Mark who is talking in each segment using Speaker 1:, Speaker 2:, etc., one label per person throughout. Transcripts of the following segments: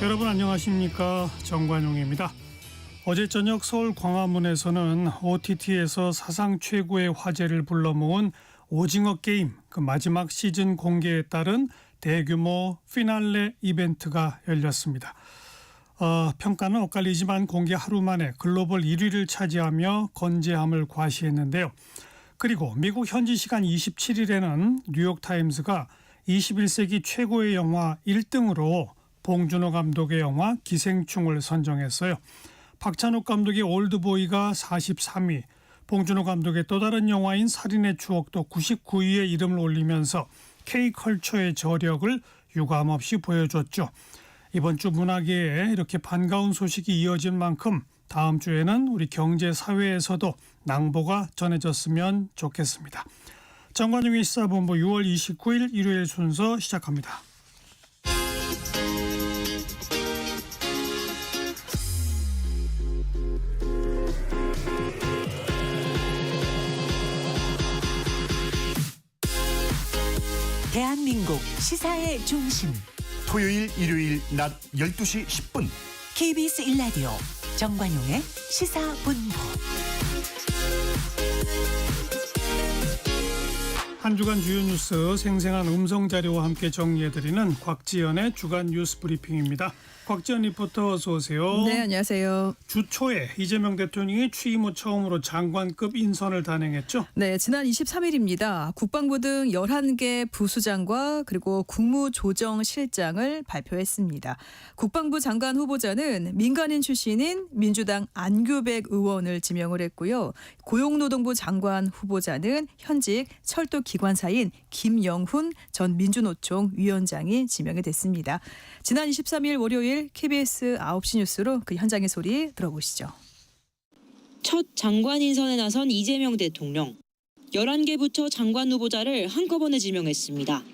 Speaker 1: 여러분 안녕하십니까, 정관용입니다. 어제 저녁 서울 광화문에서는 OTT에서 사상 최고의 화제를 불러 모은 오징어 게임 그 마지막 시즌 공개에 따른 대규모 피날레 이벤트가 열렸습니다. 평가는 엇갈리지만 공개 하루 만에 글로벌 1위를 차지하며 건재함을 과시했는데요. 그리고 미국 현지 시간 27일에는 뉴욕타임스가 21세기 최고의 영화 1등으로 봉준호 감독의 영화 기생충을 선정했어요. 박찬욱 감독의 올드보이가 43위, 봉준호 감독의 또 다른 영화인 살인의 추억도 99위에 이름을 올리면서 K컬처의 저력을 유감없이 보여줬죠. 이번 주 문화계에 이렇게 반가운 소식이 이어진 만큼 다음 주에는 우리 경제 사회에서도 낭보가 전해졌으면 좋겠습니다. 정관용의 시사본부 6월 29일 일요일 순서 시작합니다.
Speaker 2: 대한민국 시사의 중심
Speaker 3: 토요일 일요일 낮 12시 10분
Speaker 2: KBS 1라디오 정관용의 시사본부.
Speaker 1: 한 주간 주요 뉴스 생생한 음성 자료와 함께 정리해드리는 곽지연의 주간 뉴스 브리핑입니다. 곽지연 리포터 어서 오세요.
Speaker 4: 네, 안녕하세요.
Speaker 1: 주 초에 이재명 대통령이 취임 후 처음으로 장관급 인선을 단행했죠.
Speaker 4: 네, 지난 23일입니다. 국방부 등 11개 부수장과 그리고 국무조정실장을 발표했습니다. 국방부 장관 후보자는 민간인 출신인 민주당 안규백 의원을 지명을 했고요. 고용노동부 장관 후보자는 현직 철도기관사인 김영훈 전 민주노총 위원장이 지명이 됐습니다. 지난 23일 월요일 KBS 9시 뉴스로 그 현장의 소리 들어보시죠.
Speaker 5: 첫 장관 인선에 나선 이재명 대통령. 11개 부처 장관 후보자를 한꺼번에 지명했습니다.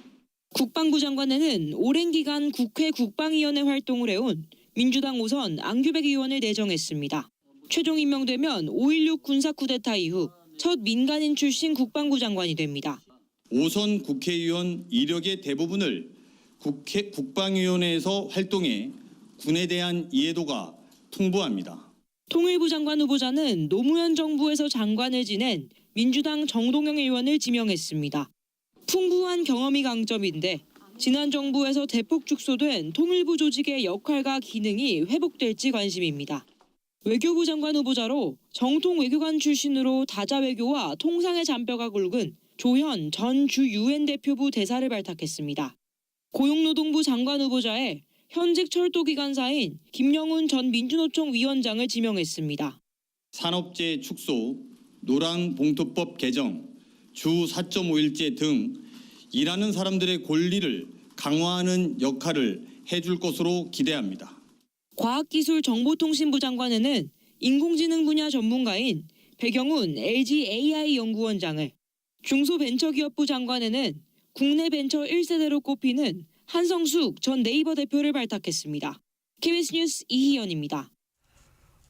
Speaker 5: 국방부 장관에는 오랜 기간 국회 국방위원회 활동을 해온 민주당 오선 안규백 의원을 내정했습니다. 최종 임명되면 5.16 군사 쿠데타 이후 첫 민간인 출신 국방부 장관이 됩니다.
Speaker 6: 오선 국회의원 이력의 대부분을 국방위원회에서 활동해 군에 대한 이해도가 풍부합니다.
Speaker 5: 통일부 장관 후보자는 노무현 정부에서 장관을 지낸 민주당 정동영 의원을 지명했습니다. 풍부한 경험이 강점인데 지난 정부에서 대폭 축소된 통일부 조직의 역할과 기능이 회복될지 관심입니다. 외교부 장관 후보자로 정통 외교관 출신으로 다자 외교와 통상의 잔뼈가 굵은 조현 전 주 UN 대표부 대사를 발탁했습니다. 고용노동부 장관 후보자에 현직 철도기관사인 김영훈 전 민주노총 위원장을 지명했습니다.
Speaker 6: 산업재해 축소, 노란봉투법 개정, 주 4.5일제 등 일하는 사람들의 권리를 강화하는 역할을 해줄 것으로 기대합니다.
Speaker 5: 과학기술정보통신부 장관에는 인공지능 분야 전문가인 배경훈 LG AI 연구원장을, 중소벤처기업부 장관에는 국내 벤처 1세대로 꼽히는 한성숙 전 네이버 대표를 발탁했습니다. KBS 뉴스 이희연입니다.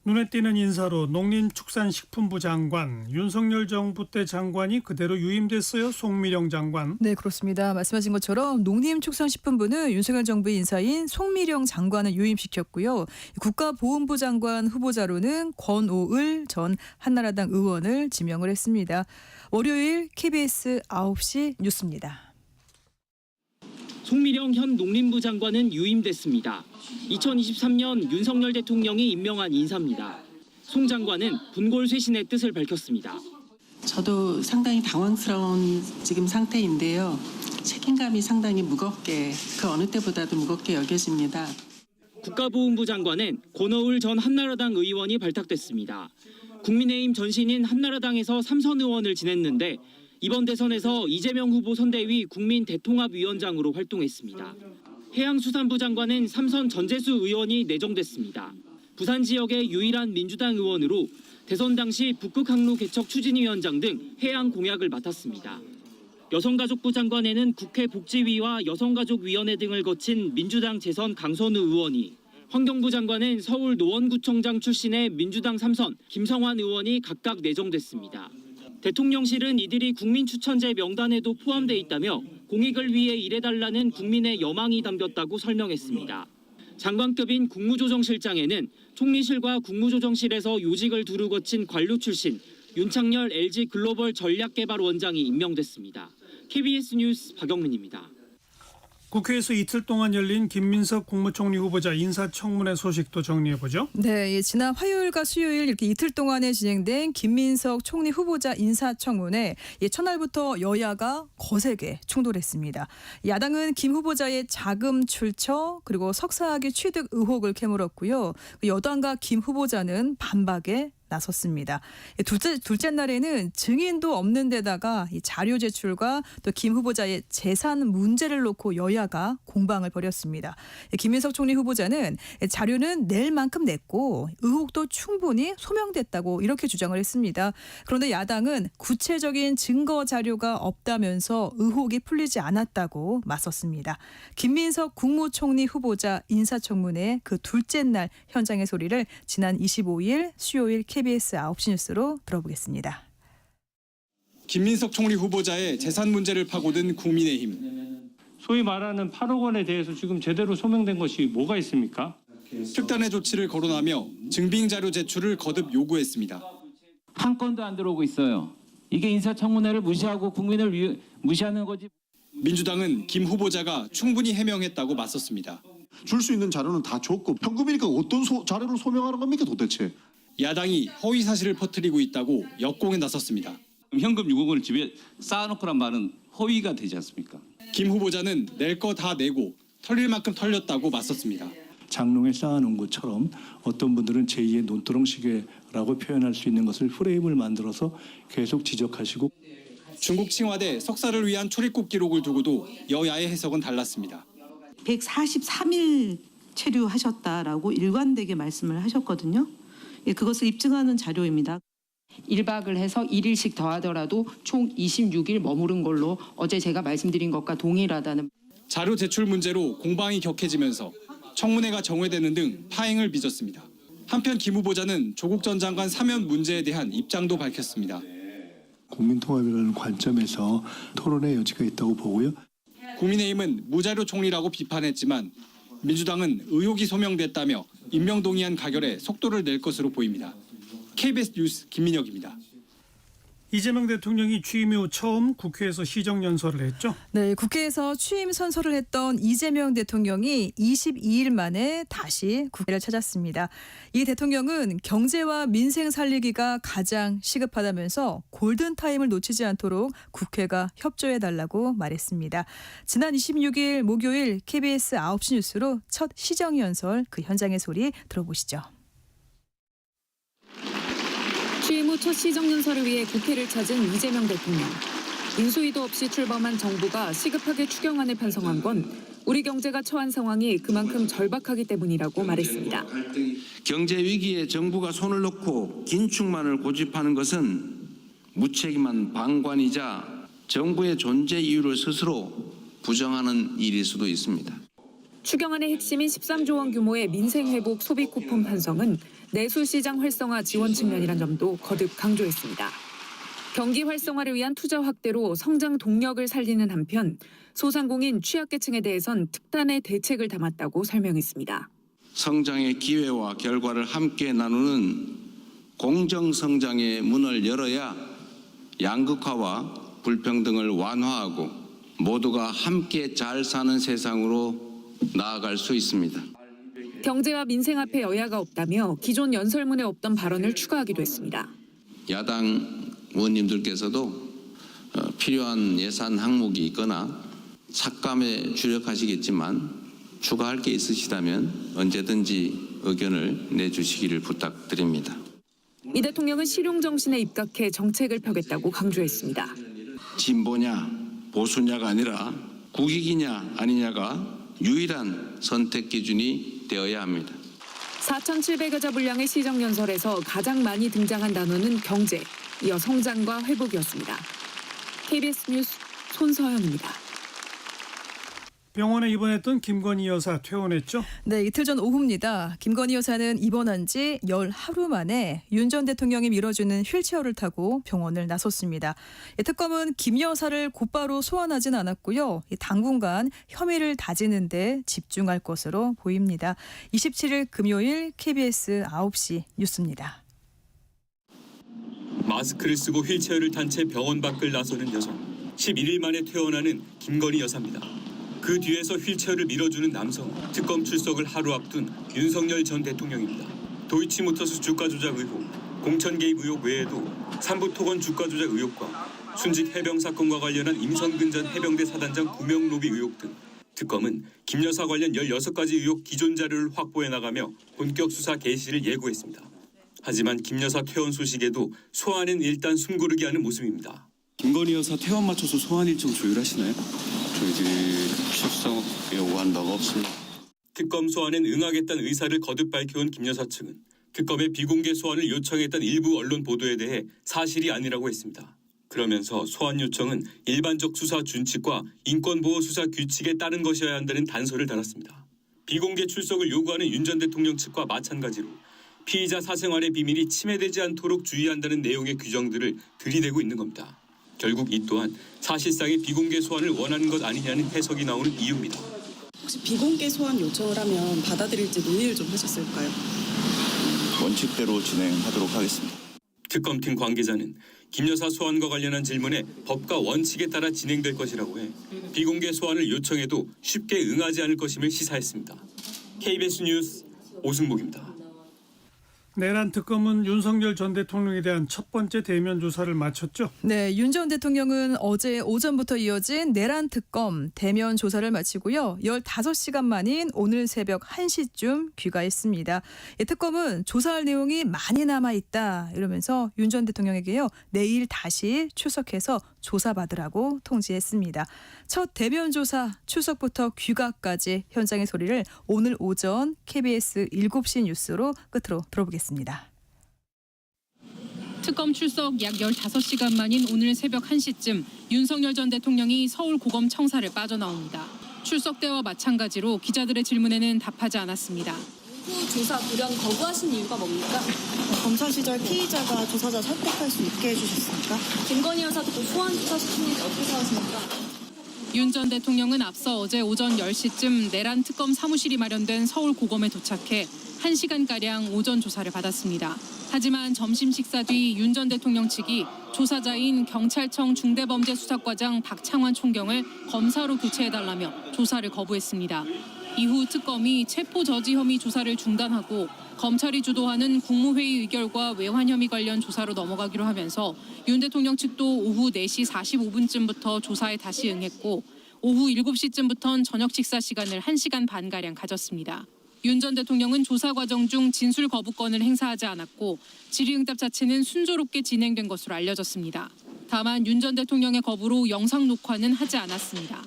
Speaker 1: 눈에 띄는 인사로 농림축산식품부 장관, 윤석열 정부 때 장관이 그대로 유임됐어요. 송미령 장관.
Speaker 4: 네, 그렇습니다. 말씀하신 것처럼 농림축산식품부는 윤석열 정부의 인사인 송미령 장관을 유임시켰고요. 국가보훈부 장관 후보자로는 권오을 전 한나라당 의원을 지명을 했습니다. 월요일 KBS 9시 뉴스입니다.
Speaker 7: 송미령 현 농림부 장관은 유임됐습니다. 2023년 윤석열 대통령이 임명한 인사입니다. 송 장관은 분골 쇄신의 뜻을 밝혔습니다.
Speaker 8: 저도 상당히 당황스러운 지금 상태인데요. 책임감이 상당히 무겁게, 그 어느 때보다도 무겁게 여겨집니다.
Speaker 7: 국가보훈부 장관은 권오을 전 한나라당 의원이 발탁됐습니다. 국민의힘 전신인 한나라당에서 3선 의원을 지냈는데 이번 대선에서 이재명 후보 선대위 국민대통합위원장으로 활동했습니다. 해양수산부 장관은 3선 전재수 의원이 내정됐습니다. 부산 지역의 유일한 민주당 의원으로 대선 당시 북극항로 개척 추진위원장 등 해양 공약을 맡았습니다. 여성가족부 장관에는 국회 복지위와 여성가족위원회 등을 거친 민주당 재선 강선우 의원이, 환경부 장관은 서울 노원구청장 출신의 민주당 3선 김성환 의원이 각각 내정됐습니다. 대통령실은 이들이 국민추천제 명단에도 포함돼 있다며 공익을 위해 일해달라는 국민의 여망이 담겼다고 설명했습니다. 장관급인 국무조정실장에는 총리실과 국무조정실에서 요직을 두루 거친 관료 출신 윤창열 LG 글로벌 전략개발원장이 임명됐습니다. KBS 뉴스 박영민입니다.
Speaker 1: 국회에서 이틀 동안 열린 김민석 국무총리 후보자 인사청문회 소식도 정리해보죠.
Speaker 4: 네, 지난 화요일과 수요일 이렇게 이틀 동안에 진행된 김민석 총리 후보자 인사청문회, 첫날부터 여야가 거세게 충돌했습니다. 야당은 김 후보자의 자금 출처 그리고 석사학위 취득 의혹을 캐물었고요. 여당과 김 후보자는 반박에 나섰습니다. 둘째 날에는 증인도 없는 데다가 이 자료 제출과 또 김 후보자의 재산 문제를 놓고 여야가 공방을 벌였습니다. 김민석 총리 후보자는 자료는 낼 만큼 냈고 의혹도 충분히 소명됐다고 이렇게 주장을 했습니다. 그런데 야당은 구체적인 증거 자료가 없다면서 의혹이 풀리지 않았다고 맞섰습니다. 김민석 국무총리 후보자 인사청문회 그 둘째 날 현장의 소리를 지난 25일 수요일 KBS 9시 뉴스로 들어보겠습니다.
Speaker 6: 김민석 총리 후보자의 재산 문제를 파고든 국민의힘.
Speaker 9: 소위 말하는 8억 원에 대해서 지금 제대로 소명된 것이 뭐가 있습니까?
Speaker 6: 특단의 조치를 거론하며 증빙 자료 제출을 거듭 요구했습니다.
Speaker 10: 한 건도 안 들어오고 있어요. 이게 인사청문회를 무시하고 국민을 무시하는 거지.
Speaker 6: 민주당은 김 후보자가 충분히 해명했다고 맞섰습니다.
Speaker 11: 줄 수 있는 자료는 다 줬고 평금이니까 어떤 자료를 소명하는 겁니까 도대체?
Speaker 6: 야당이 허위 사실을 퍼뜨리고 있다고 역공에 나섰습니다.
Speaker 12: 현금 6억 원을 집에 쌓아놓고란 말은 허위가 되지 않습니까?
Speaker 6: 김 후보자는 낼 거 다 내고 털릴 만큼 털렸다고 맞섰습니다.
Speaker 13: 장롱에 쌓아놓은 것처럼 어떤 분들은 제2의 논두렁시계라고 표현할 수 있는 것을 프레임을 만들어서 계속 지적하시고
Speaker 6: 중국 칭화대 석사를 위한 출입국 기록을 두고도 여야의 해석은 달랐습니다.
Speaker 14: 143일 체류하셨다라고 일관되게 말씀을 하셨거든요. 그것을 입증하는 자료입니다.
Speaker 15: 1박을 해서 1일씩 더하더라도 총 26일 머무른 걸로 어제 제가 말씀드린 것과 동일하다는.
Speaker 6: 자료 제출 문제로 공방이 격해지면서 청문회가 정회되는 등 파행을 빚었습니다. 한편 김 후보자는 조국 전 장관 사면 문제에 대한 입장도 밝혔습니다.
Speaker 13: 국민통합이라는 관점에서 토론의 여지가 있다고 보고요.
Speaker 6: 국민의힘은 무자료 총리라고 비판했지만 민주당은 의혹이 소명됐다며 임명 동의안 가결에 속도를 낼 것으로 보입니다. KBS 뉴스 김민혁입니다.
Speaker 1: 이재명 대통령이 취임 이후 처음 국회에서 시정연설을 했죠.
Speaker 4: 네, 국회에서 취임 선서를 했던 이재명 대통령이 22일 만에 다시 국회를 찾았습니다. 이 대통령은 경제와 민생 살리기가 가장 시급하다면서 골든타임을 놓치지 않도록 국회가 협조해달라고 말했습니다. 지난 26일 목요일 KBS 9시 뉴스로 첫 시정연설 그 현장의 소리 들어보시죠.
Speaker 16: 취임 후 첫 시정연설을 위해 국회를 찾은 이재명 대통령. 인수위도 없이 출범한 정부가 시급하게 추경안을 편성한 건 우리 경제가 처한 상황이 그만큼 절박하기 때문이라고 말했습니다.
Speaker 17: 경제 위기에 정부가 손을 놓고 긴축만을 고집하는 것은 무책임한 방관이자 정부의 존재 이유를 스스로 부정하는 일일 수도 있습니다.
Speaker 16: 추경안의 핵심인 13조 원 규모의 민생회복 소비 쿠폰 편성은 내수시장 활성화 지원 측면이란 점도 거듭 강조했습니다. 경기 활성화를 위한 투자 확대로 성장 동력을 살리는 한편 소상공인 취약계층에 대해선 특단의 대책을 담았다고 설명했습니다.
Speaker 17: 성장의 기회와 결과를 함께 나누는 공정성장의 문을 열어야 양극화와 불평등을 완화하고 모두가 함께 잘 사는 세상으로 나아갈 수 있습니다.
Speaker 16: 경제와 민생 앞에 여야가 없다며 기존 연설문에 없던 발언을 추가하기도 했습니다.
Speaker 17: 야당 의원님들께서도 필요한 예산 항목이 있거나 삭감에 주력하시겠지만 추가할 게 있으시다면 언제든지 의견을 내주시기를 부탁드립니다.
Speaker 16: 이 대통령은 실용정신에 입각해 정책을 펴겠다고 강조했습니다.
Speaker 17: 진보냐 보수냐가 아니라 국익이냐 아니냐가 유일한 선택 기준이 되어야 합니다.
Speaker 16: 4,700여 자 분량의 시정연설에서 가장 많이 등장한 단어는 경제, 이어 성장과 회복이었습니다. KBS 뉴스 손서영입니다.
Speaker 1: 병원에 입원했던 김건희 여사 퇴원했죠?
Speaker 4: 네, 이틀 전 오후입니다. 김건희 여사는 입원한 지 열 하루 만에 윤 전 대통령이 밀어주는 휠체어를 타고 병원을 나섰습니다. 특검은 김 여사를 곧바로 소환하진 않았고요. 당분간 혐의를 다지는 데 집중할 것으로 보입니다. 27일 금요일 KBS 9시 뉴스입니다.
Speaker 18: 마스크를 쓰고 휠체어를 탄 채 병원 밖을 나서는 여성. 11일 만에 퇴원하는 김건희 여사입니다. 그 뒤에서 휠체어를 밀어주는 남성, 특검 출석을 하루 앞둔 윤석열 전 대통령입니다. 도이치모터스 주가 조작 의혹, 공천 개입 의혹 외에도 삼부토건 주가 조작 의혹과 순직 해병 사건과 관련한 임성근 전 해병대 사단장 구명 로비 의혹 등 특검은 김 여사 관련 16가지 의혹 기존 자료를 확보해 나가며 본격 수사 개시를 예고했습니다. 하지만 김 여사 퇴원 소식에도 소환은 일단 숨고르기 하는 모습입니다.
Speaker 12: 김건희 여사 퇴원 맞춰서 소환 일정 조율하시나요? 저희들이 출석 요구한 바가 없습니다.
Speaker 18: 특검 소환엔 응하겠다는 의사를 거듭 밝혀온 김 여사 측은 특검의 비공개 소환을 요청했던 일부 언론 보도에 대해 사실이 아니라고 했습니다. 그러면서 소환 요청은 일반적 수사 준칙과 인권보호 수사 규칙에 따른 것이어야 한다는 단서를 달았습니다. 비공개 출석을 요구하는 윤 전 대통령 측과 마찬가지로 피의자 사생활의 비밀이 침해되지 않도록 주의한다는 내용의 규정들을 들이대고 있는 겁니다. 결국 이 또한 사실상의 비공개 소환을 원하는 것 아니냐는 해석이 나오는 이유입니다.
Speaker 19: 혹시 비공개 소환 요청을 하면 받아들일지 논의를 좀 하셨을까요?
Speaker 12: 원칙대로 진행하도록 하겠습니다.
Speaker 18: 특검팀 관계자는 김 여사 소환과 관련한 질문에 법과 원칙에 따라 진행될 것이라고 해 비공개 소환을 요청해도 쉽게 응하지 않을 것임을 시사했습니다. KBS 뉴스 오승복입니다.
Speaker 1: 내란 특검은 윤석열 전 대통령에 대한 첫 번째 대면 조사를 마쳤죠?
Speaker 4: 네, 윤 전 대통령은 어제 오전부터 이어진 내란 특검 대면 조사를 마치고요. 15시간 만인 오늘 새벽 1시쯤 귀가했습니다. 이 특검은 조사할 내용이 많이 남아있다 이러면서 윤 전 대통령에게요. 내일 다시 출석해서 조사받으라고 통지했습니다. 첫 대면 조사 출석부터 귀가까지 현장의 소리를 오늘 오전 KBS 7시 뉴스로 끝으로 들어보겠습니다.
Speaker 20: 특검 출석 약 15시간 만인 오늘 새벽 1시쯤 윤석열 전 대통령이 서울고검 청사를 빠져나옵니다. 출석 때와 마찬가지로 기자들의 질문에는 답하지 않았습니다.
Speaker 21: 후 조사 불연 거부하신 이유가 뭡니까? 검사 시절 피의자가 조사자 설득할 수 있게 해주셨습니까? 김건희 여사도 또 소환 조사 시키는데 어떻게 생각하십니까?
Speaker 20: 윤 전 대통령은 앞서 어제 오전 10시쯤 내란 특검 사무실이 마련된 서울고검에 도착해 1시간가량 오전 조사를 받았습니다. 하지만 점심 식사 뒤 윤 전 대통령 측이 조사자인 경찰청 중대범죄수사과장 박창환 총경을 검사로 교체해달라며 조사를 거부했습니다. 이후 특검이 체포 저지 혐의 조사를 중단하고 검찰이 주도하는 국무회의 의결과 외환 혐의 관련 조사로 넘어가기로 하면서 윤 대통령 측도 오후 4시 45분쯤부터 조사에 다시 응했고 오후 7시쯤부터는 저녁 식사 시간을 1시간 반가량 가졌습니다. 윤 전 대통령은 조사 과정 중 진술 거부권을 행사하지 않았고 질의응답 자체는 순조롭게 진행된 것으로 알려졌습니다. 다만 윤 전 대통령의 거부로 영상 녹화는 하지 않았습니다.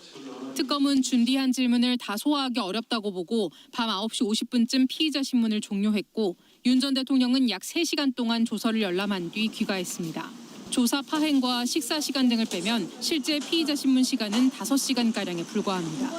Speaker 20: 특검은 준비한 질문을 다 소화하기 어렵다고 보고 밤 9시 50분쯤 피의자 신문을 종료했고 윤 전 대통령은 약 3시간 동안 조서를 열람한 뒤 귀가했습니다. 조사 파행과 식사 시간 등을 빼면 실제 피의자 신문 시간은 5시간가량에 불과합니다.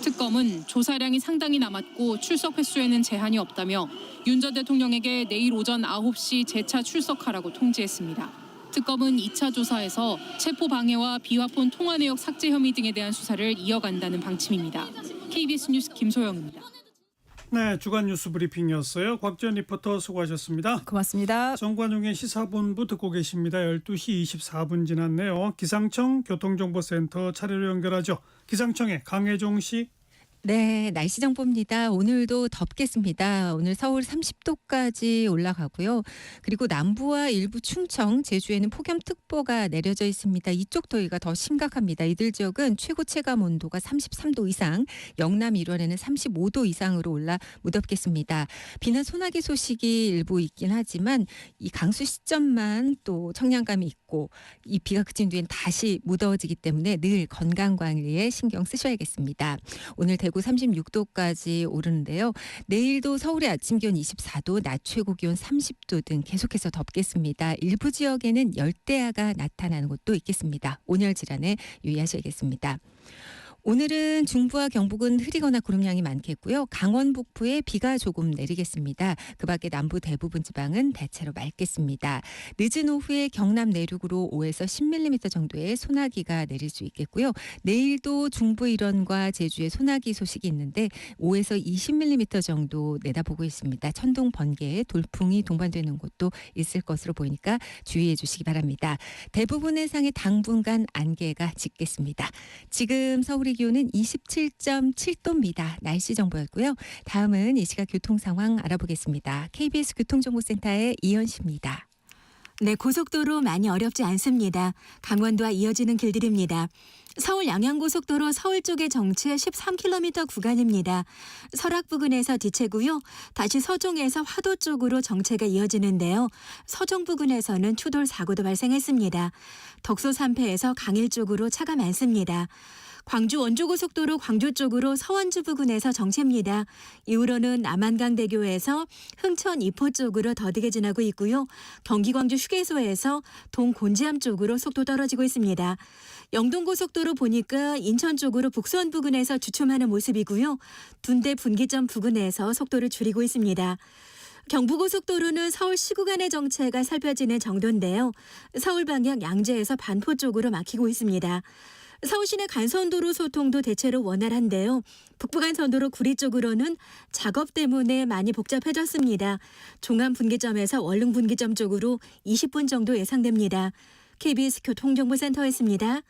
Speaker 20: 특검은 조사량이 상당히 남았고 출석 횟수에는 제한이 없다며 윤 전 대통령에게 내일 오전 9시 재차 출석하라고 통지했습니다. 특검은 2차 조사에서 체포 방해와 비화폰 통화 내역 삭제 혐의 등에 대한 수사를 이어간다는 방침입니다. KBS 뉴스 김소영입니다.
Speaker 1: 네, 주간 뉴스 브리핑이었어요. 곽지연 리포터 수고하셨습니다.
Speaker 4: 고맙습니다.
Speaker 1: 정관용의 시사본부 듣고 계십니다. 12시 24분 지났네요. 기상청 교통정보센터 차례로 연결하죠. 기상청의 강혜종 씨.
Speaker 22: 네, 날씨 정보입니다. 오늘도 덥겠습니다. 오늘 서울 30도까지 올라가고요. 그리고 남부와 일부 충청, 제주에는 폭염특보가 내려져 있습니다. 이쪽 더위가 더 심각합니다. 이들 지역은 최고 체감 온도가 33도 이상, 영남 일원에는 35도 이상으로 올라 무덥겠습니다. 비나 소나기 소식이 일부 있긴 하지만 이 강수 시점만 또 청량감이 있고 이 비가 그친 뒤엔 다시 무더워지기 때문에 늘 건강관리에 신경 쓰셔야겠습니다. 오늘 대구 36도까지 오르는데요. 내일도 서울의 아침 기온 24도, 낮 최고 기온 30도 등 계속해서 덥겠습니다. 일부 지역에는 열대야가 나타나는 곳도 있겠습니다. 온열 질환에 유의하셔야겠습니다. 오늘은 중부와 경북은 흐리거나 구름량이 많겠고요. 강원 북부에 비가 조금 내리겠습니다. 그 밖에 남부 대부분 지방은 대체로 맑겠습니다. 늦은 오후에 경남 내륙으로 5에서 10mm 정도의 소나기가 내릴 수 있겠고요. 내일도 중부 일원과 제주에 소나기 소식이 있는데 5에서 20mm 정도 내다보고 있습니다. 천둥, 번개, 돌풍이 동반되는 곳도 있을 것으로 보이니까 주의해 주시기 바랍니다. 대부분의 상에 당분간 안개가 짙겠습니다. 지금 서울의 기온은 27.7도입니다. 날씨 정보였고요. 다음은 이 시각 교통 상황 알아보겠습니다. KBS 교통정보센터의 이현 씨입니다.
Speaker 2: 네, 고속도로 많이 어렵지 않습니다. 강원도와 이어지는 길들입니다. 서울 양양고속도로 서울 쪽의 정체 13km 구간입니다. 설악 부근에서 지체고요. 다시 서종에서 화도 쪽으로 정체가 이어지는데요. 서종 부근에서는 추돌 사고도 발생했습니다. 덕소 3패에서 강일 쪽으로 차가 많습니다. 광주 원주고속도로 광주 쪽으로 서원주 부근에서 정체입니다. 이후로는 남한강대교에서 흥천 이포 쪽으로 더디게 지나고 있고요. 경기 광주 휴게소에서 동곤지암 쪽으로 속도 떨어지고 있습니다. 영동고속도로 보니까 인천 쪽으로 북수원 부근에서 주춤하는 모습이고요. 둔대 분기점 부근에서 속도를 줄이고 있습니다. 경부고속도로는 서울시 구간의 정체가 살펴지는 정도인데요. 서울 방향 양재에서 반포 쪽으로 막히고 있습니다. 서울시내 간선도로 소통도 대체로 원활한데요. 북부간선도로 구리 쪽으로는 작업 때문에 많이 복잡해졌습니다. 종암분기점에서 월릉분기점 쪽으로 20분 정도 예상됩니다. KBS 교통정보센터였습니다.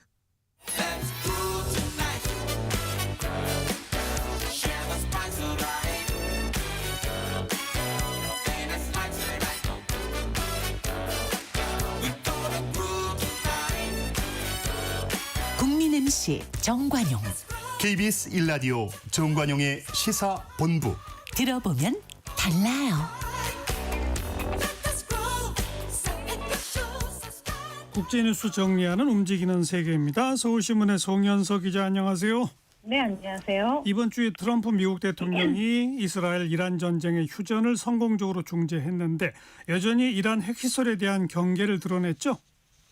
Speaker 3: 국민 MC 정관용, KBS 1라디오 정관용의 시사본부. 들어보면 달라요.
Speaker 1: 국제뉴스 정리하는 움직이는 세계입니다. 서울신문의 송현석 기자, 안녕하세요.
Speaker 23: 네, 안녕하세요.
Speaker 1: 이번 주에 트럼프 미국 대통령이 이스라엘 이란 전쟁의 휴전을 성공적으로 중재했는데 여전히 이란 핵시설에 대한 경계를 드러냈죠?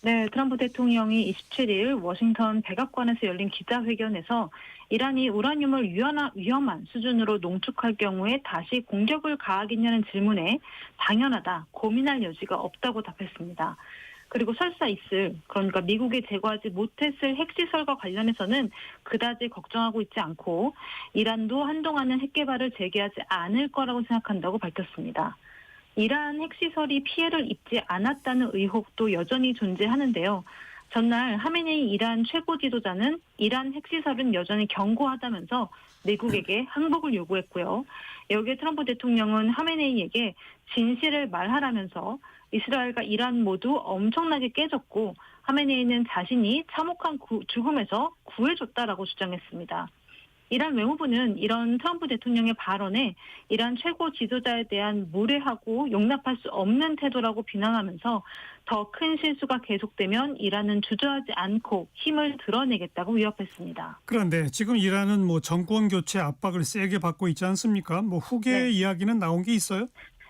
Speaker 23: 네, 트럼프 대통령이 27일 워싱턴 백악관에서 열린 기자회견에서 이란이 우라늄을 위험한 수준으로 농축할 경우에 다시 공격을 가하겠냐는 질문에 당연하다, 고민할 여지가 없다고 답했습니다. 그리고 설사 있을, 그러니까 미국이 제거하지 못했을 핵시설과 관련해서는 그다지 걱정하고 있지 않고 이란도 한동안은 핵개발을 재개하지 않을 거라고 생각한다고 밝혔습니다. 이란 핵시설이 피해를 입지 않았다는 의혹도 여전히 존재하는데요. 전날 하메네이 이란 최고 지도자는 이란 핵시설은 여전히 견고하다면서 미국에게 항복을 요구했고요. 여기에 트럼프 대통령은 하메네이에게 진실을 말하라면서 이스라엘과 이란 모두 엄청나게 깨졌고 하메네이는 자신이 참혹한 죽음에서 구해줬다라고 주장했습니다. 이란 외무부는 이런 트럼프 대통령의 발언에 이란 최고 지도자에 대한 무례하고 용납할 수 없는 태도라고 비난하면서 더 큰 실수가 계속되면 이란은 주저하지 않고 힘을 드러내겠다고 위협했습니다.
Speaker 1: 그런데 지금 이란은 정권 교체 압박을 세게 받고 있지 않습니까? 후계 이야기는 나온 게 있어요?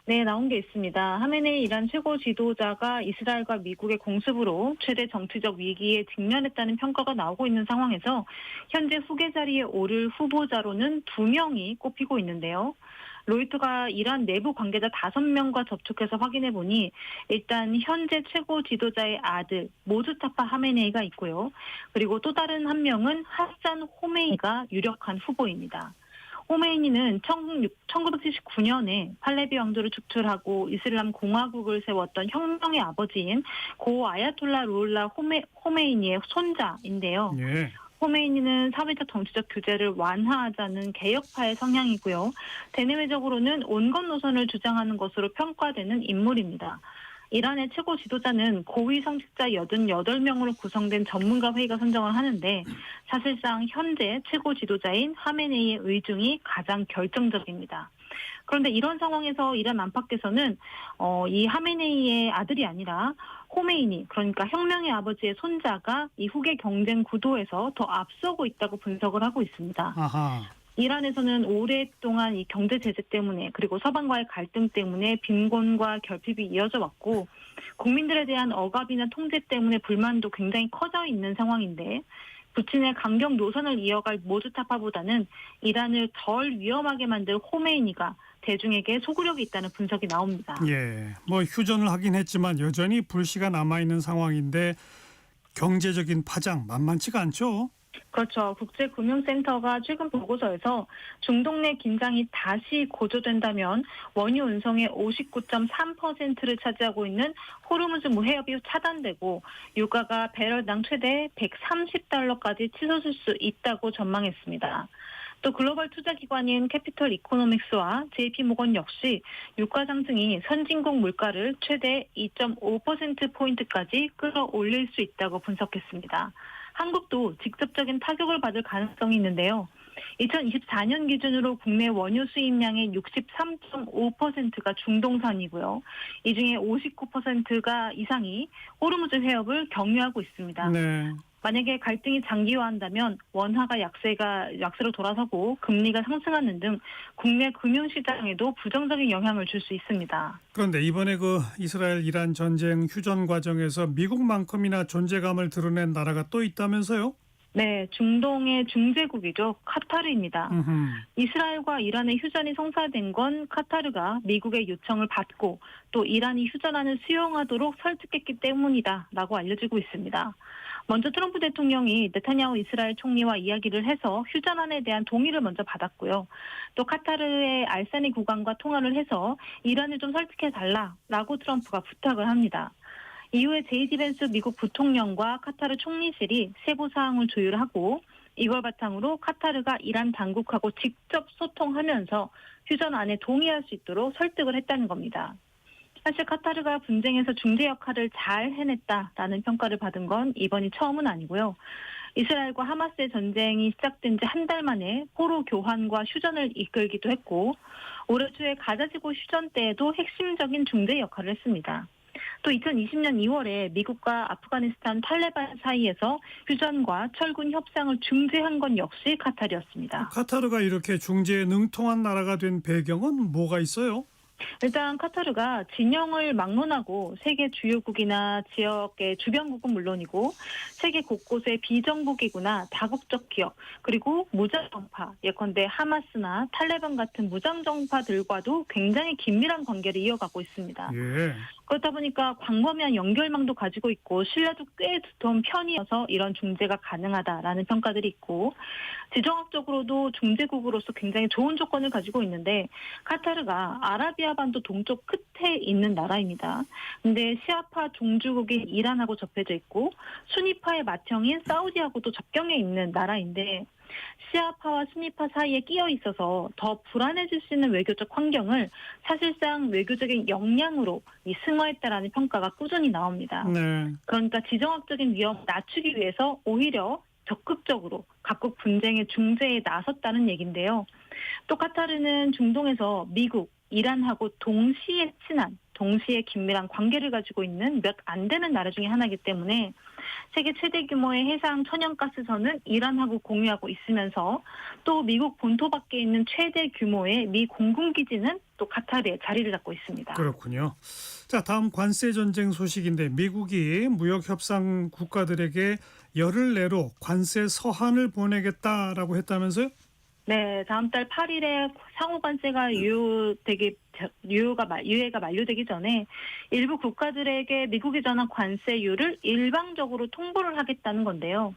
Speaker 23: 네, 나온 게 있습니다. 하메네이 이란 최고 지도자가 이스라엘과 미국의 공습으로 최대 정치적 위기에 직면했다는 평가가 나오고 있는 상황에서 현재 후계 자리에 오를 후보자로는 2명이 꼽히고 있는데요. 로이터가 이란 내부 관계자 5명과 접촉해서 확인해 보니 일단 현재 최고 지도자의 아들 모즈타파 하메네이가 있고요. 그리고 또 다른 한 명은 하산 호메이가 유력한 후보입니다. 호메이니는 1979년에 팔레비 왕조를 축출하고 이슬람 공화국을 세웠던 혁명의 아버지인 고 아야톨라 루올라 호메이니의 손자인데요.
Speaker 1: 예.
Speaker 23: 호메이니는 사회적 정치적 규제를 완화하자는 개혁파의 성향이고요. 대내외적으로는 온건 노선을 주장하는 것으로 평가되는 인물입니다. 이란의 최고 지도자는 고위 성직자 88명으로 구성된 전문가 회의가 선정을 하는데 사실상 현재 최고 지도자인 하메네이의 의중이 가장 결정적입니다. 그런데 이런 상황에서 이란 안팎에서는 이 하메네이의 아들이 아니라 호메이니, 그러니까 혁명의 아버지의 손자가 이 후계 경쟁 구도에서 더 앞서고 있다고 분석을 하고 있습니다.
Speaker 1: 아하.
Speaker 23: 이란에서는 오랫동안 이 경제 제재 때문에 그리고 서방과의 갈등 때문에 빈곤과 결핍이 이어져 왔고 국민들에 대한 억압이나 통제 때문에 불만도 굉장히 커져 있는 상황인데 부친의 강경 노선을 이어갈 모주타파보다는 이란을 덜 위험하게 만들 호메이니가 대중에게 소구력이 있다는 분석이 나옵니다.
Speaker 1: 예, 뭐 휴전을 하긴 했지만 여전히 불씨가 남아있는 상황인데 경제적인 파장 만만치가 않죠?
Speaker 23: 그렇죠. 국제금융센터가 최근 보고서에서 중동 내 긴장이 다시 고조된다면 원유 운송의 59.3%를 차지하고 있는 호르무즈 무해협이 차단되고 유가가 배럴당 최대 130달러까지 치솟을 수 있다고 전망했습니다. 또 글로벌 투자기관인 캐피털 이코노믹스와 JP모건 역시 유가 상승이 선진국 물가를 최대 2.5%포인트까지 끌어올릴 수 있다고 분석했습니다. 한국도 직접적인 타격을 받을 가능성이 있는데요. 2024년 기준으로 국내 원유 수입량의 63.5%가 중동산이고요. 이 중에 59%가 이상이 호르무즈 해협을 경유하고 있습니다.
Speaker 1: 네.
Speaker 23: 만약에 갈등이 장기화한다면 원화가 약세로 돌아서고 금리가 상승하는 등 국내 금융시장에도 부정적인 영향을 줄 수 있습니다.
Speaker 1: 그런데 이번에 그 이스라엘 이란 전쟁 휴전 과정에서 미국만큼이나 존재감을 드러낸 나라가 또 있다면서요?
Speaker 23: 네, 중동의 중재국이죠. 카타르입니다. 이스라엘과 이란의 휴전이 성사된 건 카타르가 미국의 요청을 받고 또 이란이 휴전안을 수용하도록 설득했기 때문이다라고 알려지고 있습니다. 먼저 트럼프 대통령이 네타냐후 이스라엘 총리와 이야기를 해서 휴전안에 대한 동의를 먼저 받았고요. 또 카타르의 알사니 국왕과 통화를 해서 이란을 좀 설득해달라라고 트럼프가 부탁을 합니다. 이후에 제이디 벤스 미국 부통령과 카타르 총리실이 세부 사항을 조율하고 이걸 바탕으로 카타르가 이란 당국하고 직접 소통하면서 휴전안에 동의할 수 있도록 설득을 했다는 겁니다. 사실 카타르가 분쟁에서 중재 역할을 잘 해냈다라는 평가를 받은 건 이번이 처음은 아니고요. 이스라엘과 하마스의 전쟁이 시작된 지 한 달 만에 포로 교환과 휴전을 이끌기도 했고 올해 초에 가자지구 휴전 때에도 핵심적인 중재 역할을 했습니다. 또 2020년 2월에 미국과 아프가니스탄 탈레반 사이에서 휴전과 철군 협상을 중재한 건 역시 카타르였습니다.
Speaker 1: 카타르가 이렇게 중재에 능통한 나라가 된 배경은 뭐가 있어요?
Speaker 23: 일단 카타르가 진영을 막론하고 세계 주요국이나 지역의 주변국은 물론이고 세계 곳곳의 비정부기구나 다국적 기업 그리고 무장정파 예컨대 하마스나 탈레반 같은 무장정파들과도 굉장히 긴밀한 관계를 이어가고 있습니다.
Speaker 1: 예.
Speaker 23: 그렇다 보니까 광범위한 연결망도 가지고 있고 신뢰도 꽤 두터운 편이어서 이런 중재가 가능하다라는 평가들이 있고 지정학적으로도 중재국으로서 굉장히 좋은 조건을 가지고 있는데 카타르가 아라비아 반도 동쪽 끝에 있는 나라입니다. 근데 시아파 종주국인 이란하고 접해져 있고 수니파의 맏형인 사우디하고도 접경에 있는 나라인데 시아파와 수니파 사이에 끼어 있어서 더 불안해질 수 있는 외교적 환경을 사실상 외교적인 역량으로 승화했다라는 평가가 꾸준히 나옵니다.
Speaker 1: 네.
Speaker 23: 그러니까 지정학적인 위험을 낮추기 위해서 오히려 적극적으로 각국 분쟁의 중재에 나섰다는 얘기인데요. 또 카타르는 중동에서 미국, 이란하고 동시에 친한, 동시에 긴밀한 관계를 가지고 있는 몇 안 되는 나라 중에 하나이기 때문에 세계 최대 규모의 해상 천연가스선은 이란하고 공유하고 있으면서 또 미국 본토 밖에 있는 최대 규모의 미 공군기지는 또 카타르에 자리를 잡고 있습니다.
Speaker 1: 그렇군요. 자, 다음 관세 전쟁 소식인데 미국이 무역 협상 국가들에게 열흘 내로 관세 서한을 보내겠다라고 했다면서요?
Speaker 23: 네, 다음 달 8일에 상호 관세가 유예가 만료되기 전에 일부 국가들에게 미국이 정한 관세율을 일방적으로 통보를 하겠다는 건데요.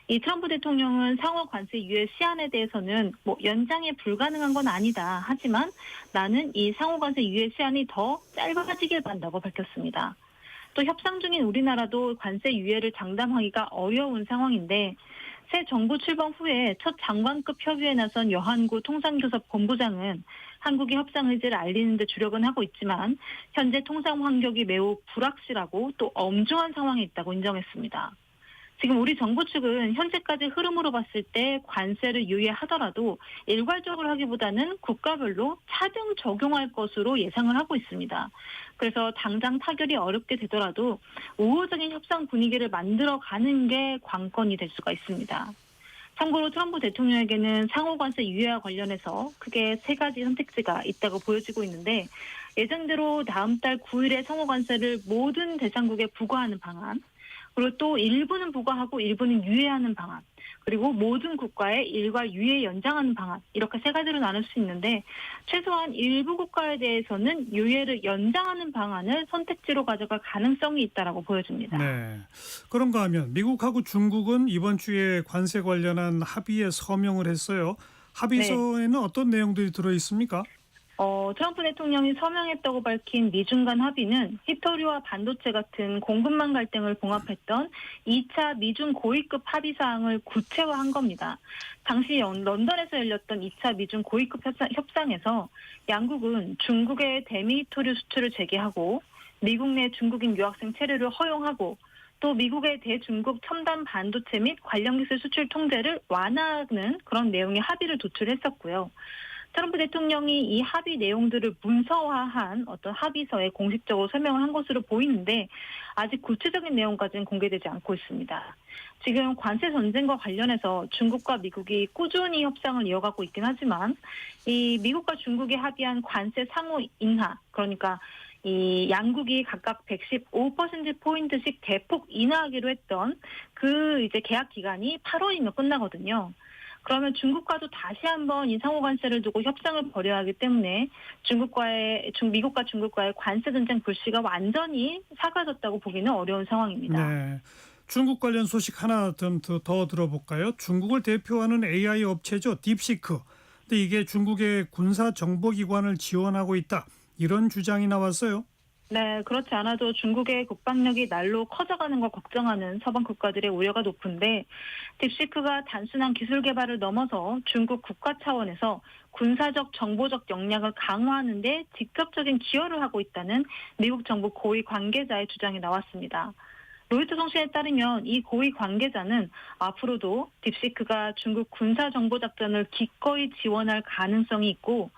Speaker 23: 이 트럼프 대통령은 상호 관세 유예 시한에 대해서는 연장이 불가능한 건 아니다. 하지만 나는 이 상호 관세 유예 시한이 더 짧아지길 바란다고 밝혔습니다. 또 협상 중인 우리나라도 관세 유예를 장담하기가 어려운 상황인데 새 정부 출범 후에 첫 장관급 협의에 나선 여한구 통상교섭 본부장은 한국의 협상 의지를 알리는 데 주력은 하고 있지만 현재 통상 환경이 매우 불확실하고 또 엄중한 상황에 있다고 인정했습니다. 지금 우리 정부 측은 현재까지 흐름으로 봤을 때 관세를 유예하더라도 일괄적으로 하기보다는 국가별로 차등 적용할 것으로 예상을 하고 있습니다. 그래서 당장 타결이 어렵게 되더라도 우호적인 협상 분위기를 만들어가는 게 관건이 될 수가 있습니다. 참고로 트럼프 대통령에게는 상호 관세 유예와 관련해서 크게 세 가지 선택지가 있다고 보여지고 있는데 예정대로 다음 달 9일에 상호 관세를 모든 대상국에 부과하는 방안 그리고 또 일부는 부과하고 일부는 유예하는 방안 그리고 모든 국가의 일괄 유예 연장하는 방안 이렇게 세 가지로 나눌 수 있는데 최소한 일부 국가에 대해서는 유예를 연장하는 방안을 선택지로 가져갈 가능성이 있다라고 보여집니다.
Speaker 1: 네. 그런가 하면 미국하고 중국은 이번 주에 관세 관련한 합의에 서명을 했어요. 합의서에는 어떤 내용들이 들어 있습니까?
Speaker 23: 트럼프 대통령이 서명했다고 밝힌 미중 간 합의는 히토리와 반도체 같은 공급망 갈등을 봉합했던 2차 미중 고위급 합의 사항을 구체화한 겁니다. 당시 런던에서 열렸던 2차 미중 고위급 협상에서 양국은 중국의 대미 히토리 수출을 재개하고 미국 내 중국인 유학생 체류를 허용하고 또 미국의 대중국 첨단 반도체 및 관련 기술 수출 통제를 완화하는 그런 내용의 합의를 도출했었고요. 트럼프 대통령이 이 합의 내용들을 문서화한 어떤 합의서에 공식적으로 설명을 한 것으로 보이는데 아직 구체적인 내용까지는 공개되지 않고 있습니다. 지금 관세 전쟁과 관련해서 중국과 미국이 꾸준히 협상을 이어가고 있긴 하지만 이 미국과 중국이 합의한 관세 상호 인하, 그러니까 이 양국이 각각 115%포인트씩 대폭 인하하기로 했던 그 이제 계약 기간이 8월이면 끝나거든요. 그러면 중국과도 다시 한번 이 상호 관세를 두고 협상을 벌여야 하기 때문에 미국과 중국과의 관세 전쟁 불씨가 완전히 사라졌다고 보기는 어려운 상황입니다.
Speaker 1: 네. 중국 관련 소식 하나 더 들어볼까요? 중국을 대표하는 AI 업체죠. 딥시크. 근데 이게 중국의 군사 정보기관을 지원하고 있다. 이런 주장이 나왔어요.
Speaker 23: 네, 그렇지 않아도 중국의 국방력이 날로 커져가는 걸 걱정하는 서방 국가들의 우려가 높은데 딥시크가 단순한 기술 개발을 넘어서 중국 국가 차원에서 군사적 정보적 역량을 강화하는 데 직접적인 기여를 하고 있다는 미국 정부 고위 관계자의 주장이 나왔습니다. 로이터 통신에 따르면 이 고위 관계자는 앞으로도 딥시크가 중국 군사정보작전을 기꺼이 지원할 가능성이 있고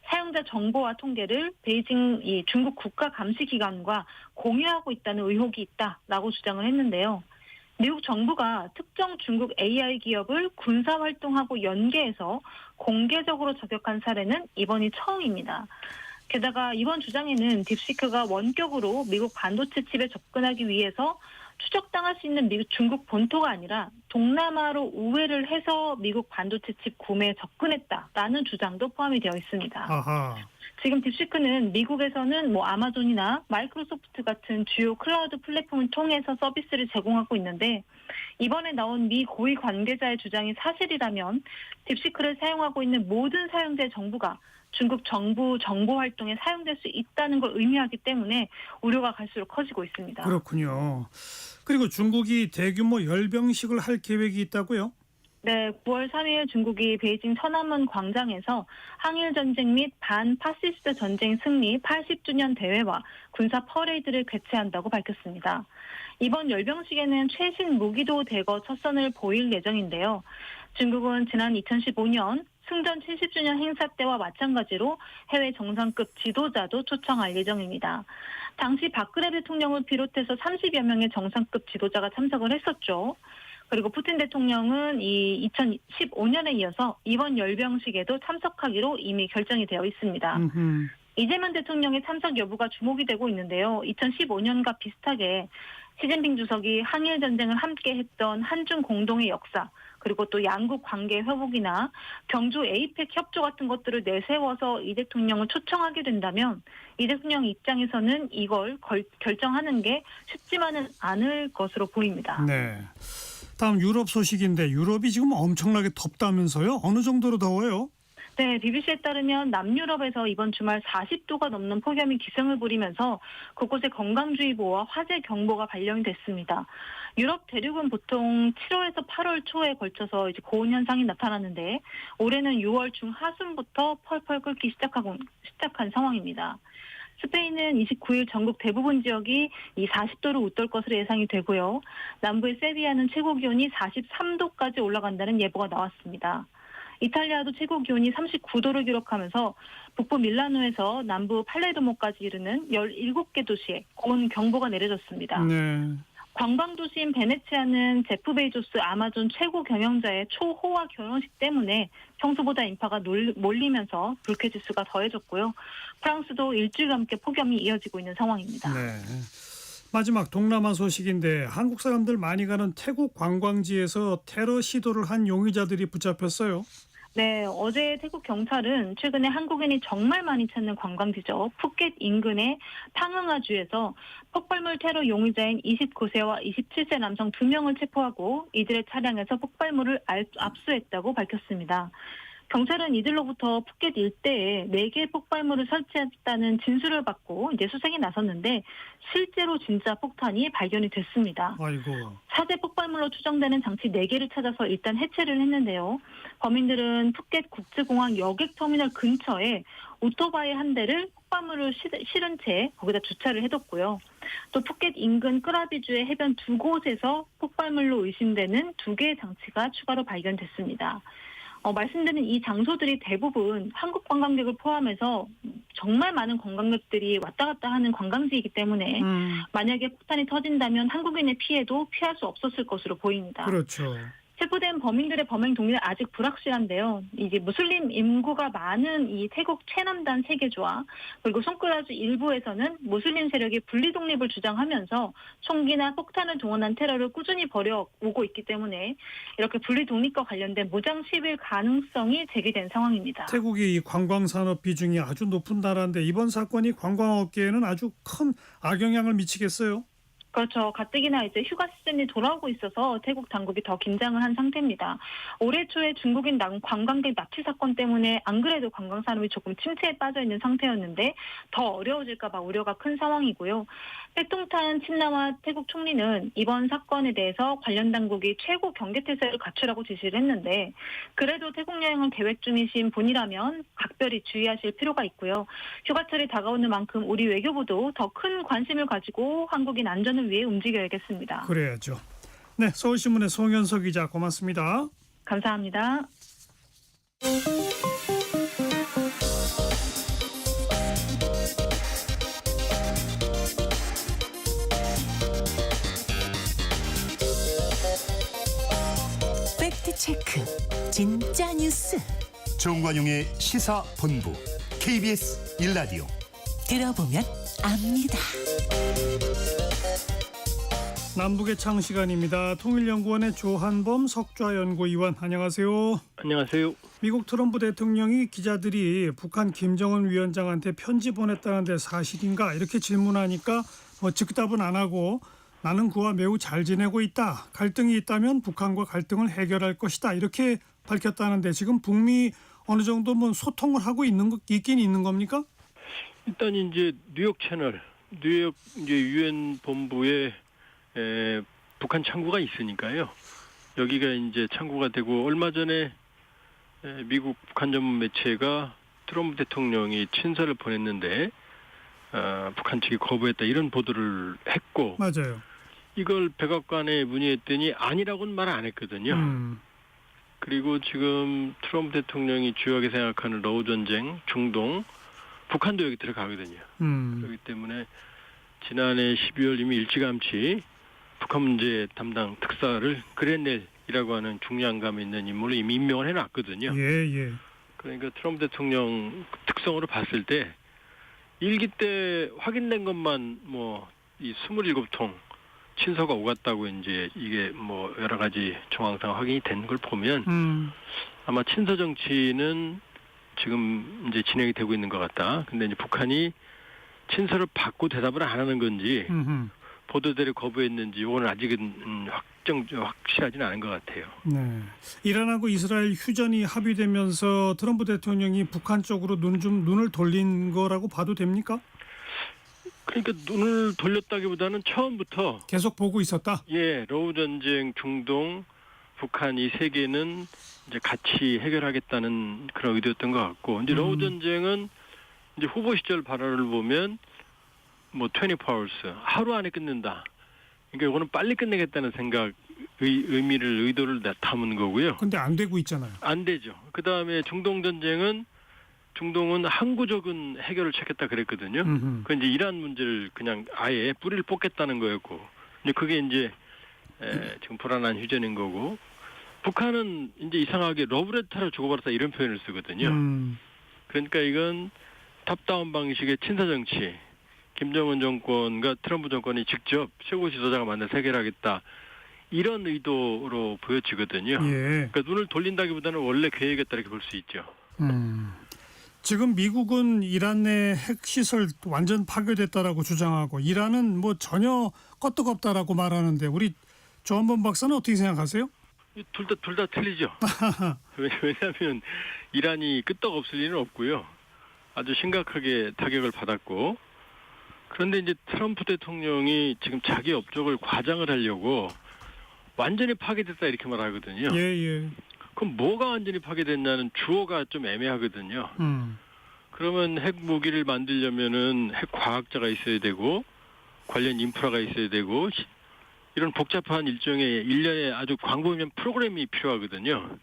Speaker 23: 사용자 정보와 통계를 베이징 중국 국가감시기관과 공유하고 있다는 의혹이 있다라고 주장을 했는데요. 미국 정부가 특정 중국 AI 기업을 군사활동하고 연계해서 공개적으로 저격한 사례는 이번이 처음입니다. 게다가 이번 주장에는 딥시크가 원격으로 미국 반도체 칩에 접근하기 위해서 추적당할 수 있는 중국 본토가 아니라 동남아로 우회를 해서 미국 반도체 칩 구매에 접근했다라는 주장도 포함이 되어 있습니다.
Speaker 1: 아하.
Speaker 23: 지금 딥시크는 미국에서는 아마존이나 마이크로소프트 같은 주요 클라우드 플랫폼을 통해서 서비스를 제공하고 있는데 이번에 나온 미 고위 관계자의 주장이 사실이라면 딥시크를 사용하고 있는 모든 사용자의 정보가 중국 정부 정보 활동에 사용될 수 있다는 걸 의미하기 때문에 우려가 갈수록 커지고 있습니다.
Speaker 1: 그렇군요. 그리고 중국이 대규모 열병식을 할 계획이 있다고요?
Speaker 23: 네, 9월 3일 중국이 베이징 천안문 광장에서 항일 전쟁 및 반파시스트 전쟁 승리 80주년 대회와 군사 퍼레이드를 개최한다고 밝혔습니다. 이번 열병식에는 최신 무기도 대거 첫 선을 보일 예정인데요. 중국은 지난 2015년 승전 70주년 행사 때와 마찬가지로 해외 정상급 지도자도 초청할 예정입니다. 당시 박근혜 대통령을 비롯해서 30여 명의 정상급 지도자가 참석을 했었죠. 그리고 푸틴 대통령은 이 2015년에 이어서 이번 열병식에도 참석하기로 이미 결정이 되어 있습니다. 이재명 대통령의 참석 여부가 주목이 되고 있는데요. 2015년과 비슷하게 시진핑 주석이 항일 전쟁을 함께 했던 한중 공동의 역사, 그리고 또 양국 관계 회복이나 경주 에이펙 협조 같은 것들을 내세워서 이 대통령을 초청하게 된다면 이 대통령 입장에서는 이걸 결정하는 게 쉽지만은 않을 것으로 보입니다.
Speaker 1: 네. 다음 유럽 소식인데 유럽이 지금 엄청나게 덥다면서요? 어느 정도로 더워요?
Speaker 23: 네, BBC에 따르면 남유럽에서 이번 주말 40도가 넘는 폭염이 기승을 부리면서 곳곳에 건강주의보와 화재 경보가 발령이 됐습니다. 유럽 대륙은 보통 7월에서 8월 초에 걸쳐서 이제 고온 현상이 나타나는데 올해는 6월 중하순부터 펄펄 끓기 시작한 상황입니다. 스페인은 29일 전국 대부분 지역이 이 40도를 웃돌 것으로 예상이 되고요. 남부의 세비야는 최고 기온이 43도까지 올라간다는 예보가 나왔습니다. 이탈리아도 최고 기온이 39도를 기록하면서 북부 밀라노에서 남부 팔레르모까지 이르는 17개 도시에 고온 경보가 내려졌습니다.
Speaker 1: 네.
Speaker 23: 관광도시인 베네치아는 제프 베이조스 아마존 최고 경영자의 초호화 결혼식 때문에 평소보다 인파가 몰리면서 불쾌지수가 더해졌고요. 프랑스도 일주일과 함께 폭염이 이어지고 있는 상황입니다.
Speaker 1: 네. 마지막 동남아 소식인데 한국 사람들 많이 가는 태국 관광지에서 테러 시도를 한 용의자들이 붙잡혔어요.
Speaker 23: 네, 어제 태국 경찰은 최근에 한국인이 정말 많이 찾는 관광지죠. 푸켓 인근의 팡응아주에서 폭발물 테러 용의자인 29세와 27세 남성 2명을 체포하고 이들의 차량에서 폭발물을 압수했다고 밝혔습니다. 경찰은 이들로부터 푸켓 일대에 4개의 폭발물을 설치했다는 진술을 받고 이제 수색에 나섰는데 실제로 진짜 폭탄이 발견이 됐습니다.
Speaker 1: 아이고.
Speaker 23: 사제 폭발물로 추정되는 장치 4개를 찾아서 일단 해체를 했는데요. 범인들은 푸켓 국제공항 여객터미널 근처에 오토바이 한 대를 폭발물을 실은 채 거기다 주차를 해뒀고요. 또 푸켓 인근 끄라비주의 해변 2곳에서 폭발물로 의심되는 2개의 장치가 추가로 발견됐습니다. 말씀드린 이 장소들이 대부분 한국 관광객을 포함해서 정말 많은 관광객들이 왔다 갔다 하는 관광지이기 때문에 만약에 폭탄이 터진다면 한국인의 피해도 피할 수 없었을 것으로 보입니다.
Speaker 1: 그렇죠.
Speaker 23: 체포된 범인들의 범행 동기는 아직 불확실한데요. 이제 무슬림 인구가 많은 이 태국 최남단 세계주와 그리고 송크라주 일부에서는 무슬림 세력이 분리 독립을 주장하면서 총기나 폭탄을 동원한 테러를 꾸준히 벌여오고 있기 때문에 이렇게 분리 독립과 관련된 무장 시빌 가능성이 제기된 상황입니다.
Speaker 1: 태국이 이 관광 산업 비중이 아주 높은 나라인데 이번 사건이 관광업계에는 아주 큰 악영향을 미치겠어요.
Speaker 23: 그렇죠. 가뜩이나 이제 휴가 시즌이 돌아오고 있어서 태국 당국이 더 긴장을 한 상태입니다. 올해 초에 중국인 관광객 납치 사건 때문에 안 그래도 관광 산업이 조금 침체에 빠져 있는 상태였는데 더 어려워질까 봐 우려가 큰 상황이고요. 패통탄 친나와 태국 총리는 이번 사건에 대해서 관련 당국이 최고 경계 태세를 갖추라고 지시를 했는데 그래도 태국 여행을 계획 중이신 분이라면 각별히 주의하실 필요가 있고요. 휴가철이 다가오는 만큼 우리 외교부도 더 큰 관심을 가지고 한국인 안전을 위해 움직여야겠습니다.
Speaker 1: 그래야죠. 네, 서울신문의 송현석 기자 고맙습니다.
Speaker 23: 감사합니다.
Speaker 3: 팩트체크 진짜 뉴스 정관용의 시사본부 KBS 1라디오 들어보면 압니다.
Speaker 1: 남북의 창 시간입니다. 통일연구원의 조한범 석좌연구위원 안녕하세요.
Speaker 5: 안녕하세요.
Speaker 1: 미국 트럼프 대통령이 기자들이 북한 김정은 위원장한테 편지 보냈다는데 사실인가 이렇게 질문하니까 즉답은 안 하고 나는 그와 매우 잘 지내고 있다. 갈등이 있다면 북한과 갈등을 해결할 것이다. 이렇게 밝혔다는데 지금 북미 어느 정도 소통을 하고 있긴 있는 겁니까?
Speaker 5: 일단 이제 뉴욕 채널, 뉴욕 이제 유엔 본부에 북한 창구가 있으니까요. 여기가 이제 창구가 되고 얼마 전에 미국 북한 전문 매체가 트럼프 대통령이 친서를 보냈는데 북한 측이 거부했다 이런 보도를 했고
Speaker 1: 맞아요.
Speaker 5: 이걸 백악관에 문의했더니 아니라고는 말 안 했거든요. 그리고 지금 트럼프 대통령이 주요하게 생각하는 러우 전쟁, 중동, 북한도 여기 들어가거든요. 그렇기 때문에 지난해 12월 이미 일찌감치 북한 문제 담당 특사를 그레넬이라고 하는 중량감 있는 인물로 이미 임명을 해놨거든요.
Speaker 1: 예.
Speaker 5: 그러니까 트럼프 대통령 특성으로 봤을 때 일기 때 확인된 것만 이 27통 친서가 오갔다고 이제 이게 여러 가지 정황상 확인이 된 걸 보면 아마 친서 정치는 지금 이제 진행이 되고 있는 것 같다. 근데 이제 북한이 친서를 받고 대답을 안 하는 건지 보도대로 거부했는지 이건 아직은 확실하지는 않은 것 같아요.
Speaker 1: 네. 이란하고 이스라엘 휴전이 합의되면서 트럼프 대통령이 북한 쪽으로 눈을 돌린 거라고 봐도 됩니까?
Speaker 5: 그러니까 눈을 돌렸다기보다는 처음부터
Speaker 1: 계속 보고 있었다.
Speaker 5: 예, 러우 전쟁, 중동, 북한 이 세 개는 이제 같이 해결하겠다는 그런 의도였던 것 같고, 이제 러우 전쟁은 이제 후보 시절 발언을 보면 24hours 하루 안에 끝낸다. 그러니까 이거는 빨리 끝내겠다는 생각, 의도를 담은 거고요.
Speaker 1: 근데 안 되고 있잖아요.
Speaker 5: 안 되죠. 그 다음에 중동 전쟁은 중동은 항구적인 해결을 찾겠다 그랬거든요. 그 이제 이란 문제를 그냥 아예 뿌리를 뽑겠다는 거였고, 이제 그게 이제 지금 불안한 휴전인 거고, 북한은 이제 이상하게 러브레터를 주고받았다 이런 표현을 쓰거든요. 그러니까 이건 탑다운 방식의 친서 정치, 김정은 정권과 트럼프 정권이 직접 최고 지도자가 만나서 해결하겠다. 이런 의도로 보여지거든요.
Speaker 1: 예.
Speaker 5: 그러니까 눈을 돌린다기보다는 원래 계획이었다 이렇게 볼 수 있죠.
Speaker 1: 지금 미국은 이란 내 핵시설 완전 파괴됐다라고 주장하고 이란은 뭐 전혀 껐떡없다라고 말하는데 우리 조한범 박사는 어떻게 생각하세요?
Speaker 5: 둘 다 틀리죠. 왜냐하면 이란이 끄떡없을 리는 없고요. 아주 심각하게 타격을 받았고 그런데 이제 트럼프 대통령이 지금 자기 업적을 과장을 하려고 완전히 파괴됐다 이렇게 말하거든요.
Speaker 1: 예.
Speaker 5: 그럼 뭐가 완전히 파괴됐냐는 주어가 좀 애매하거든요. 그러면 핵 무기를 만들려면은 핵 과학자가 있어야 되고 관련 인프라가 있어야 되고 이런 복잡한 일종의 일련의 아주 광범위한 프로그램이 필요하거든요.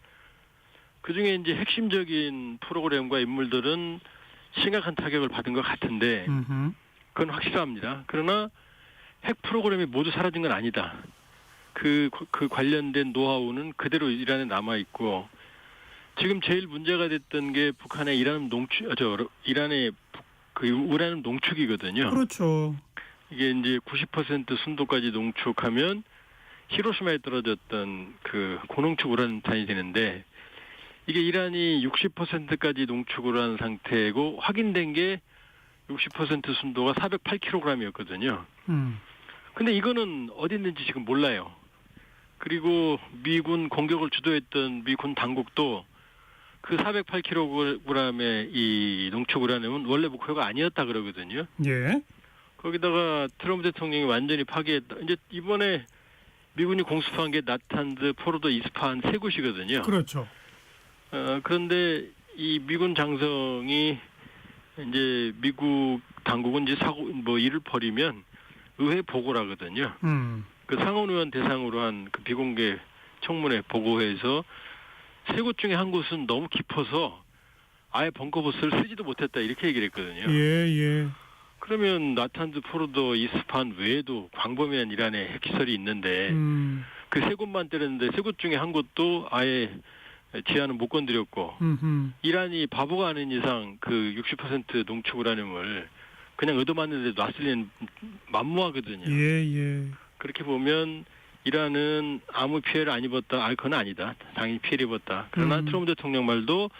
Speaker 5: 그중에 이제 핵심적인 프로그램과 인물들은 심각한 타격을 받은 것 같은데 그건 확실합니다. 그러나 핵 프로그램이 모두 사라진 건 아니다. 그 관련된 노하우는 그대로 이란에 남아 있고 지금 제일 문제가 됐던 게 북한의 이란의 그 우라늄 농축이거든요.
Speaker 1: 그렇죠.
Speaker 5: 이게 이제 90% 순도까지 농축하면 히로시마에 떨어졌던 그 고농축 우라늄탄이 되는데 이게 이란이 60%까지 농축을 한 상태고 확인된 게 60% 순도가 408kg이었거든요. 근데 이거는 어디 있는지 지금 몰라요. 그리고 미군 공격을 주도했던 미군 당국도 그 408kg의 이 농축 우라늄은 원래 목표가 아니었다 그러거든요.
Speaker 1: 예.
Speaker 5: 거기다가 트럼프 대통령이 완전히 파괴했다. 이제 이번에 미군이 공습한 게 나탄즈, 포로도, 이스파한 세 곳이거든요.
Speaker 1: 그렇죠.
Speaker 5: 그런데 이 미군 장성이 이제 미국 당국은 이제 일을 벌이면 의회 보고를 하거든요. 그 상원의원 대상으로 한 그 비공개 청문회 보고회에서 세 곳 중에 한 곳은 너무 깊어서 아예 벙커버스를 쓰지도 못했다 이렇게 얘기를 했거든요.
Speaker 1: 예.
Speaker 5: 그러면 나탄즈, 포르도, 이스파한 외에도 광범위한 이란의 핵시설이 있는데 그 세 곳만 때렸는데 세 곳 중에 한 곳도 아예 지하는 못 건드렸고 이란이 바보가 아닌 이상 그 60% 농축 우라늄을 그냥 얻어맞는 데 놨을 리는 만무하거든요.
Speaker 1: 예.
Speaker 5: 그렇게 보면 이란은 아무 피해를 안 입었다. 그건 아니다. 당연히 피해를 입었다. 그러나 트럼프 대통령 말도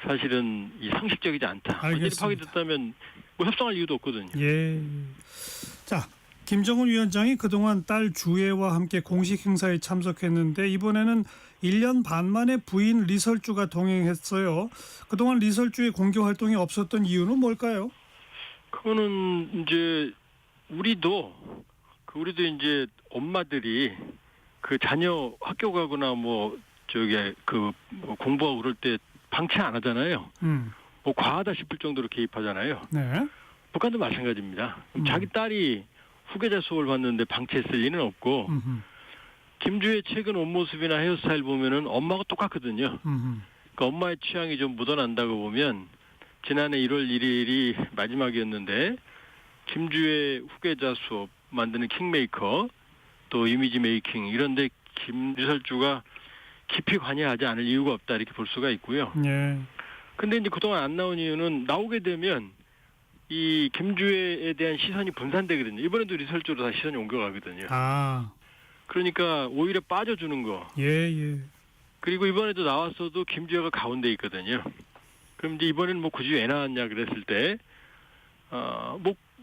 Speaker 5: 사실은 이 상식적이지 않다. 완전히 파괴됐다면 뭐 협상할 이유도 없거든요.
Speaker 1: 예. 자, 김정은 위원장이 그동안 딸 주애와 함께 공식 행사에 참석했는데 이번에는 1년 반 만에 부인 리설주가 동행했어요. 그동안 리설주의 공개 활동이 없었던 이유는 뭘까요?
Speaker 5: 그거는 이제 우리도 이제 엄마들이 그 자녀 학교 가거나 뭐 공부하고 그럴 때 방치 안 하잖아요. 뭐 과하다 싶을 정도로 개입하잖아요.
Speaker 1: 네.
Speaker 5: 북한도 마찬가지입니다. 자기 딸이 후계자 수업을 받는데 방치했을 리는 없고 김주의 최근 옷 모습이나 헤어스타일 보면은 엄마가 똑같거든요. 그러니까 엄마의 취향이 좀 묻어난다고 보면 지난해 1월 1일이 마지막이었는데 김주의 후계자 수업 만드는 킹메이커 또 이미지 메이킹 이런데 김리설주가 깊이 관여하지 않을 이유가 없다 이렇게 볼 수가 있고요.
Speaker 1: 예.
Speaker 5: 근데 이제 그동안 안 나온 이유는 나오게 되면 이 김주애에 대한 시선이 분산되거든요. 이번에도 리설주로 다 시선이 옮겨가거든요. 그러니까 오히려 빠져주는 거.
Speaker 1: 예.
Speaker 5: 그리고 이번에도 나왔어도 김주애가 가운데 있거든요. 그럼 이제 이번에는 뭐 굳이 왜 나왔냐 그랬을 때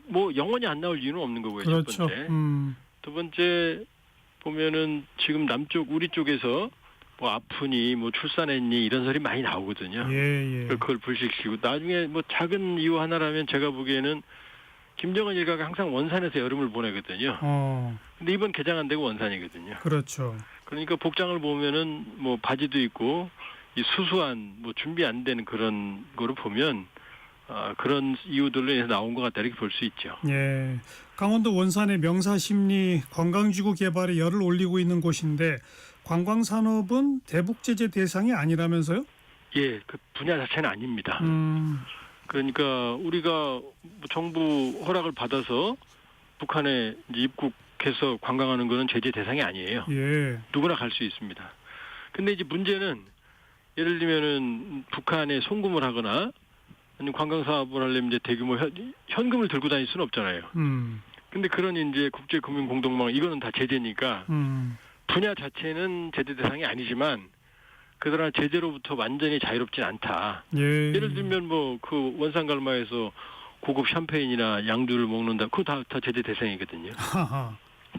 Speaker 5: 뭐 영원히 안 나올 이유는 없는 거고요.
Speaker 1: 그렇죠.
Speaker 5: 첫 번째. 두 번째 보면은 지금 남쪽 우리 쪽에서 뭐 아프니 뭐 출산했니 이런 소리 많이 나오거든요.
Speaker 1: 예.
Speaker 5: 그걸 불식시키고 나중에 뭐 작은 이유 하나라면 제가 보기에는 김정은 일가가 항상 원산에서 여름을 보내거든요. 근데 이번 개장 안 되고 원산이거든요.
Speaker 1: 그렇죠.
Speaker 5: 그러니까 복장을 보면은 뭐 바지도 있고 이 수수한 뭐 준비 안 된 그런 거를 보면 그런 이유들로 인해서 나온 것 같다 이렇게 볼 수 있죠.
Speaker 1: 예. 강원도 원산의 명사심리 관광지구 개발에 열을 올리고 있는 곳인데 관광산업은 대북제재 대상이 아니라면서요?
Speaker 5: 예, 그 분야 자체는 아닙니다. 그러니까 우리가 정부 허락을 받아서 북한에 이제 입국해서 관광하는 거는 제재 대상이 아니에요.
Speaker 1: 예.
Speaker 5: 누구나 갈 수 있습니다. 근데 이제 문제는 예를 들면은 북한에 송금을 하거나 아니면 관광 사업을 하려면 이제 대규모 현금을 들고 다닐 수는 없잖아요. 근데 그런 이제 국제 금융 공동망 이거는 다 제재니까 분야 자체는 제재 대상이 아니지만 그러나 제재로부터 완전히 자유롭진 않다. 예를 들면 뭐 그 원산갈마에서 고급 샴페인이나 양주를 먹는다. 그거 다 제재 대상이거든요.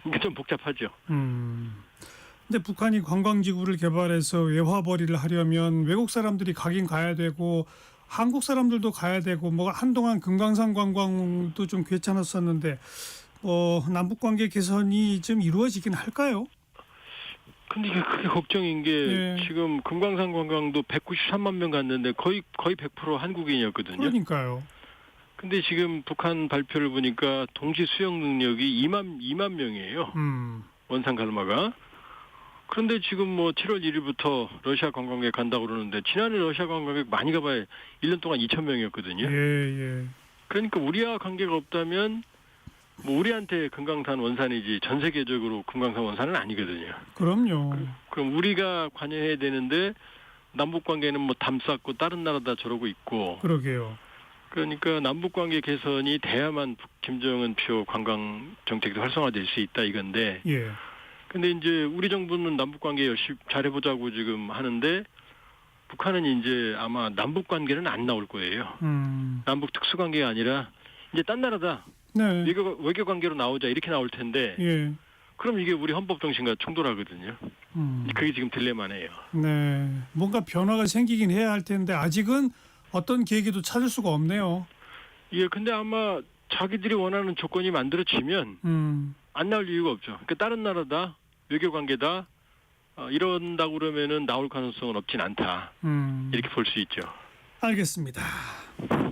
Speaker 5: 이게 좀 복잡하죠.
Speaker 1: 근데 북한이 관광지구를 개발해서 외화벌이를 하려면 외국 사람들이 가긴 가야 되고 한국 사람들도 가야 되고 뭐 한동안 금강산 관광도 좀 괜찮았었는데 남북 관계 개선이 좀 이루어지긴 할까요?
Speaker 5: 근데 이게 크게 걱정인 게 지금 금강산 관광도 193만 명 갔는데 거의 100% 한국인이었거든요.
Speaker 1: 그러니까요.
Speaker 5: 근데 지금 북한 발표를 보니까 동시 수용 능력이 2만 명이에요. 원산 갈마가. 그런데 지금 뭐 7월 1일부터 러시아 관광객 간다고 그러는데 지난해 러시아 관광객 많이 가봐야 1년 동안 2,000명이었거든요. 그러니까 우리와 관계가 없다면 뭐 우리한테 금강산 원산이지 전 세계적으로 금강산 원산은 아니거든요.
Speaker 1: 그럼요.
Speaker 5: 그럼 우리가 관여해야 되는데 남북 관계는 뭐 담 쌓고 다른 나라 다 저러고 있고.
Speaker 1: 그러게요.
Speaker 5: 그러니까 남북 관계 개선이 돼야만 김정은 표 관광 정책도 활성화될 수 있다 이건데. 근데 이제 우리 정부는 남북 관계 열심히 잘해보자고 지금 하는데 북한은 이제 아마 남북 관계는 안 나올 거예요. 남북 특수 관계가 아니라 이제 딴 나라다. 외교 관계로 나오자 이렇게 나올 텐데. 그럼 이게 우리 헌법 정신과 충돌하거든요. 그게 지금 딜레마네요.
Speaker 1: 네, 뭔가 변화가 생기긴 해야 할 텐데 아직은 어떤 계기도 찾을 수가 없네요.
Speaker 5: 예, 근데 아마 자기들이 원하는 조건이 만들어지면 안 나올 이유가 없죠. 그러니까 다른 나라다, 외교 관계다 이런다고 그러면은 나올 가능성은 없진 않다. 이렇게 볼 수 있죠.
Speaker 1: 알겠습니다.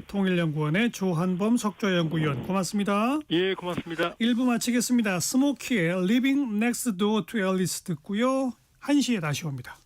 Speaker 1: 통일연구원의 조한범 석좌연구위원 고맙습니다.
Speaker 5: 예, 고맙습니다.
Speaker 1: 1부 마치겠습니다. 스모키의 Living Next Door to Alice 듣고요. 1시에 다시 옵니다.